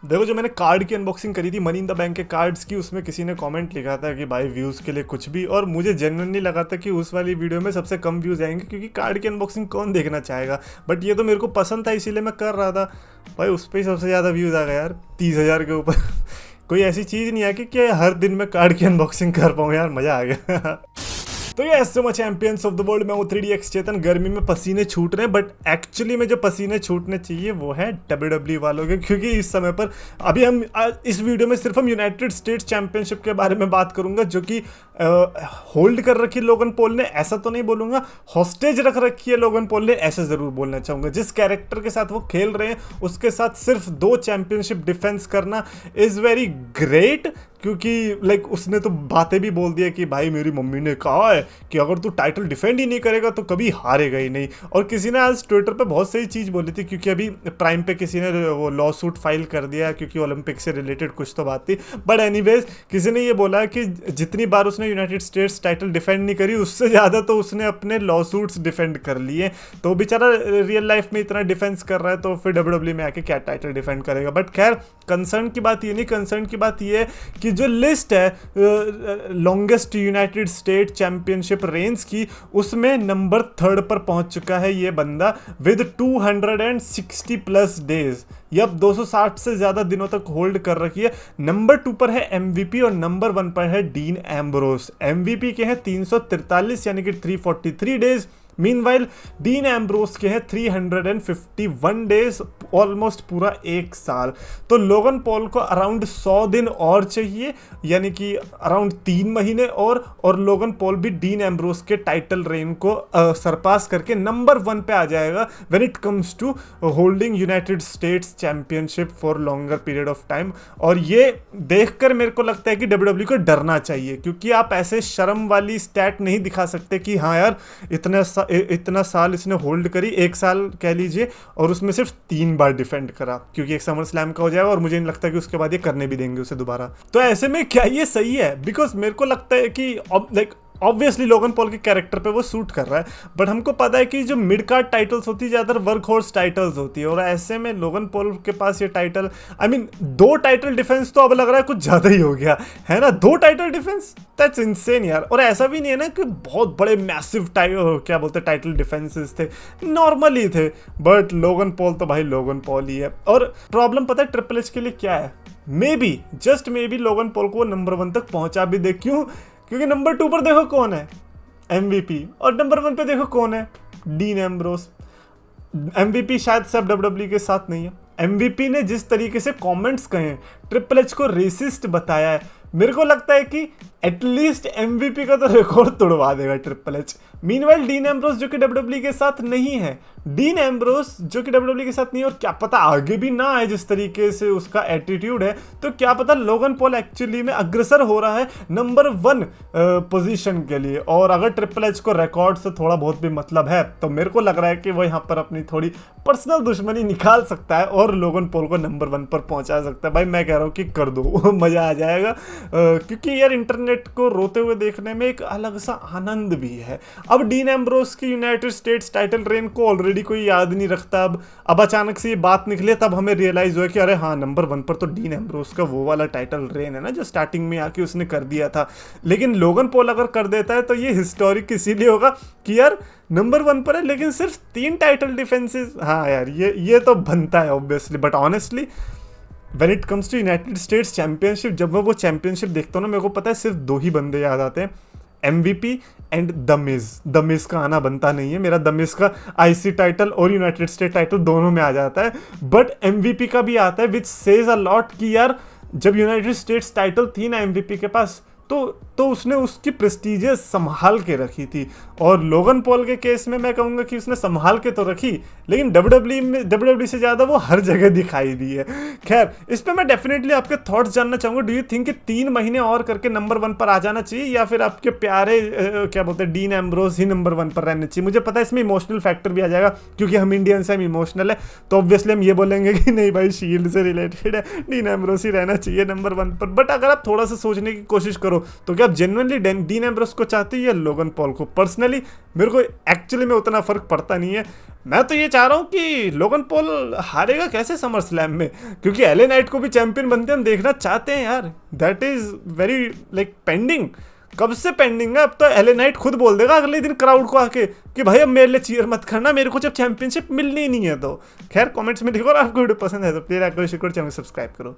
देखो, जो मैंने कार्ड की अनबॉक्सिंग करी थी मनी इन द बैंक के कार्ड्स की, उसमें किसी ने कमेंट लिखा था कि भाई व्यूज़ के लिए कुछ भी, और मुझे जेन्युइनली लगा था कि उस वाली वीडियो में सबसे कम व्यूज़ आएंगे क्योंकि कार्ड की अनबॉक्सिंग कौन देखना चाहेगा। बट ये तो मेरे को पसंद था इसीलिए मैं कर रहा था। भाई उस पर ही सबसे ज़्यादा व्यूज़ आ गए यार, 30,000 के ऊपर। कोई ऐसी चीज़ नहीं है कि हर दिन मैं कार्ड की अनबॉक्सिंग कर पाऊँ यार, मज़ा आ गया। तो ये so much champions of the world में वो 3DX चेतन। गर्मी में पसीने छूट रहे हैं, बट एक्चुअली में जो पसीने छूटने चाहिए वो है WWE वालों के, क्योंकि इस समय पर अभी हम इस वीडियो में सिर्फ हम यूनाइटेड स्टेट्स चैंपियनशिप के बारे में बात करूंगा, जो कि होल्ड कर रखी है लोगन पॉल ने, ऐसा तो नहीं बोलूंगा, हॉस्टेज रख रखी है लोगन पॉल ने, ऐसा जरूर बोलना चाहूंगा। जिस कैरेक्टर के साथ वो खेल रहे हैं उसके साथ सिर्फ 2 चैंपियनशिप डिफेंस करना इज वेरी ग्रेट, क्योंकि लाइक उसने तो बातें भी बोल दिया कि भाई मेरी मम्मी ने कहा है कि अगर तू टाइटल डिफेंड ही नहीं करेगा तो कभी हारेगा ही नहीं। और किसी ने आज ट्विटर पे बहुत सही चीज़ बोली थी, क्योंकि अभी प्राइम पे किसी ने वो लॉ सूट फाइल कर दिया क्योंकि ओलंपिक से रिलेटेड कुछ तो बात थी। बट एनीवेज किसी ने ये बोला कि जितनी बार उसने यूनाइटेड स्टेट्स टाइटल डिफेंड नहीं करी उससे ज़्यादा तो उसने अपने लॉ सूट्स डिफेंड कर लिए। तो बेचारा रियल लाइफ में इतना डिफेंस कर रहा है तो फिर WWE में आके क्या टाइटल डिफेंड करेगा। बट खैर कंसर्न की बात ये नहीं, कंसर्न की बात ये है कि जो लिस्ट है longest United state championship range की, उसमें नंबर 3 पर पहुंच चुका है ये बंदा विद 260+ डेज। ये अब 260 से ज्यादा दिनों तक होल्ड कर रखी है। नंबर 2 पर है MVP और नंबर 1 पर है डीन एम्ब्रोस। MVP के हैं 343 यानी कि 343 डेज। मीनवाइल डीन एम्ब्रोस के हैं 351 डेज, ऑलमोस्ट पूरा 1 साल। तो लोगन पॉल को अराउंड 100 दिन और चाहिए, यानी कि अराउंड 3 महीने और लोगन पॉल भी डीन एम्ब्रोस के टाइटल रेन को सरपास करके नंबर 1 पे आ जाएगा when it comes to holding United States championship for longer period of time. और ये देखकर मेरे को लगता है कि WWE को डरना चाहिए, क्योंकि आप ऐसे शर्म वाली स्टैट नहीं दिखा सकते कि हाँ यार इतना साल इसने होल्ड करी, 1 साल कह लीजिए, और उसमें सिर्फ 3 बार डिफेंड करा, क्योंकि एक समर स्लैम का हो जाएगा और मुझे नहीं लगता कि उसके बाद ये करने भी देंगे उसे दोबारा। तो ऐसे में क्या ये सही है? बिकॉज मेरे को लगता है कि लाइक ऑब्वियसली लोगन पॉल के कैरेक्टर पे वो सूट कर रहा है, बट हमको पता है कि जो मिड कार्ड टाइटल्स होती है ज़्यादातर वर्क हॉर्स टाइटल्स होती है, और ऐसे में लोगन पॉल के पास ये title, I mean 2 title defence तो अब लग रहा है कुछ ज़्यादा ही हो गया है ना। 2 टाइटल डिफेंस, दैट्स इनसेन यार। और ऐसा भी नहीं है ना कि बहुत बड़े मैसिव क्या बोलते हैं टाइटल डिफेंसेस थे, नॉर्मल ही थे, बट लोगन पॉल तो भाई लोगन पॉल ही है। और प्रॉब्लम पता है ट्रिपल एच के लिए क्या है? May be, just may be Logan Paul को नंबर 1 तक पहुंचा भी दे। क्यों? क्योंकि नंबर 2 पर देखो कौन है, MVP, और नंबर 1 पे देखो कौन है, डीन एम्ब्रोस। MVP शायद सब WWE के साथ नहीं है। MVP ने जिस तरीके से कमेंट्स कहे, ट्रिपल एच को रेसिस्ट बताया है, मेरे को लगता है कि एटलीस्ट MVP का तो रिकॉर्ड तोड़वा देगा triple H. Meanwhile dean Ambrose जो कि WWE के साथ नहीं है, डीन एम्ब्रोस जो कि WWE के साथ नहीं है, और क्या पता आगे भी ना आए जिस तरीके से उसका एटीट्यूड है, तो क्या पता लोगन पॉल एक्चुअली में अग्रसर हो रहा है नंबर 1 पोजीशन के लिए। और अगर ट्रिपल एच को रिकॉर्ड से थोड़ा बहुत भी मतलब है तो मेरे को लग रहा है कि वो यहाँ पर अपनी थोड़ी पर्सनल दुश्मनी निकाल सकता है और लोगन पॉल को नंबर 1 पर पहुंचा सकता है। भाई मैं कह रहा हूँ कि कर दो, मजा आ जाएगा, क्योंकि यार इंटरनेट को रोते हुए देखने में एक अलग सा आनंद भी है। अब डीन एम्ब्रोस की यूनाइटेड स्टेट्स टाइटल रेन को ऑलरेडी कोई याद नहीं रखता। अब अचानक से ये बात निकले तब हमें रियलाइज हुआ कि अरे हाँ, नंबर 1 पर तो डीन एम्ब्रोस का वो वाला टाइटल रेन है ना जो स्टार्टिंग में आके उसने कर दिया था। लेकिन लोगन पॉल अगर कर देता है तो ये हिस्टोरिक इसीलिए होगा कि यार नंबर 1 पर है लेकिन सिर्फ 3 टाइटल डिफेंसेस। हाँ यार ये तो बनता है obviously, but honestly when it comes to United States championship, जब मैं वो चैंपियनशिप देखता हूँ ना, मेरे को पता है सिर्फ 2 ही बंदे याद आते हैं, MVP एंड द मिज का आना बनता नहीं है। मेरा द मिज का IC टाइटल और यूनाइटेड स्टेट टाइटल दोनों में आ जाता है, बट MVP का भी आता है, विच सेज अ लॉट कि यार जब यूनाइटेड स्टेट्स टाइटल थी ना MVP के पास तो उसने उसकी प्रेस्टीजियस संभाल के रखी थी। और लोगन पॉल के केस में मैं कहूँगा कि उसने संभाल के तो रखी, लेकिन WWE से ज़्यादा वो हर जगह दिखाई दी है। खैर इस पर मैं डेफिनेटली आपके थॉट्स जानना चाहूँगा। डू यू थिंक कि 3 महीने और करके नंबर 1 पर आ जाना चाहिए, या फिर आपके प्यारे क्या बोलते हैं डीन एम्ब्रोस ही नंबर 1 पर रहने चाहिए? मुझे पता है इसमें इमोशनल फैक्टर भी आ जाएगा, क्योंकि हम इंडियंस हैं, हम इमोशनल है, तो ऑब्वियसली हम ये बोलेंगे कि नहीं भाई शील्ड से रिलेटेड है, डीन एम्ब्रोस ही रहना चाहिए नंबर 1 पर। बट अगर आप थोड़ा सा सोचने की कोशिश करो तो क्या आप जेन्युइनली डीन एम्ब्रोस को चाहते हो या लोगन पॉल को? पर्सनली मेरे को एक्चुअली में उतना फर्क पड़ता नहीं है। मैं तो ये चाह रहा हूँ कि लोगन पॉल हारेगा कैसे समर स्लैम में, क्योंकि एले नाइट को भी चैंपियन बनते हम देखना चाहते हैं यार। That is very like pending, कब से पेंडिंग है। अब तो एले नाइट खुद बोल देगा अगले दिन क्राउड को आके कि भाई अब मेरे लिए चीयर मत करना, मेरे को जब चैंपियनशिप मिलनी ही नहीं है। तो खैर कमेंट्स में लिखो और आपको वीडियो पसंद है तो प्लीज लाइक करो, शेयर करो, चैनल सब्सक्राइब करो।